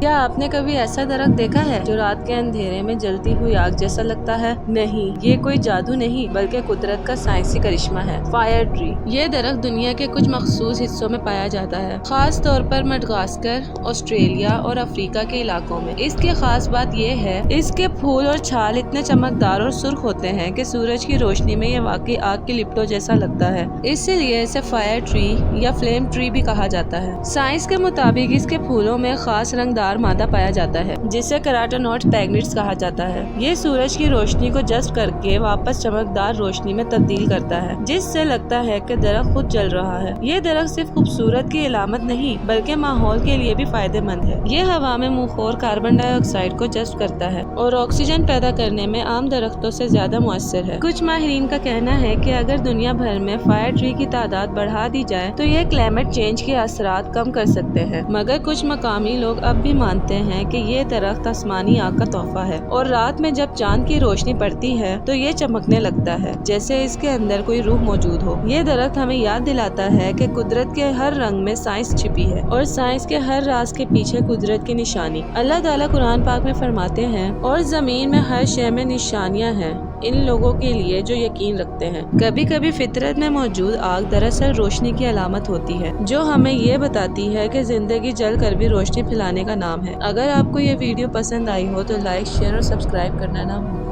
کیا آپ نے کبھی ایسا درخت دیکھا ہے جو رات کے اندھیرے میں جلتی ہوئی آگ جیسا لگتا ہے؟ نہیں، یہ کوئی جادو نہیں بلکہ قدرت کا سائنسی کرشمہ ہے۔ فائر ٹری یہ درخت دنیا کے کچھ مخصوص حصوں میں پایا جاتا ہے، خاص طور پر مڈغاسکر، آسٹریلیا اور افریقہ کے علاقوں میں۔ اس کی خاص بات یہ ہے اس کے پھول اور چھال اتنے چمکدار اور سرخ ہوتے ہیں کہ سورج کی روشنی میں یہ واقعی آگ کی لپٹوں جیسا لگتا ہے۔ اسی لیے اسے فائر ٹری یا فلیم ٹری بھی کہا جاتا ہے۔ سائنس کے مطابق اس کے پھولوں میں خاص رنگدار مادہ پایا جاتا ہے جسے کیراٹینوئڈ پیگمیڈز کہا جاتا ہے۔ یہ سورج کی روشنی کو جذب کر کے واپس چمکدار روشنی میں تبدیل کرتا ہے، جس سے لگتا ہے کہ درخت خود جل رہا ہے۔ یہ درخت صرف خوبصورت کی علامت نہیں بلکہ ماحول کے لیے بھی فائدہ مند ہے۔ یہ ہوا میں منہ خور کاربن ڈائی آکسائیڈ کو جذب کرتا ہے اور آکسیجن پیدا کرنے میں عام درختوں سے زیادہ مؤثر ہے۔ کچھ ماہرین کا کہنا ہے کہ اگر دنیا بھر میں فائر ٹری کی تعداد بڑھا دی جائے تو یہ کلائمیٹ چینج کے اثرات کم کر سکتے ہیں، مگر کچھ مقامی لوگ اب بھی مانتے ہیں کہ یہ درخت آسمانی آگ کا تحفہ ہے اور رات میں جب چاند کی روشنی پڑتی ہے تو یہ چمکنے لگتا ہے جیسے اس کے اندر کوئی روح موجود ہو۔ یہ درخت ہمیں یاد دلاتا ہے کہ قدرت کے ہر رنگ میں سائنس چھپی ہے اور سائنس کے ہر راز کے پیچھے قدرت کی نشانی۔ اللہ تعالیٰ قرآن پاک میں فرماتے ہیں، اور زمین میں ہر شے میں نشانیاں ہیں ان لوگوں کے لیے جو یقین رکھتے ہیں۔ کبھی کبھی فطرت میں موجود آگ دراصل روشنی کی علامت ہوتی ہے جو ہمیں یہ بتاتی ہے کہ زندگی جل کر بھی روشنی پھیلانے کا نام ہے۔ اگر آپ کو یہ ویڈیو پسند آئی ہو تو لائک، شیئر اور سبسکرائب کرنا نہ بھولیں۔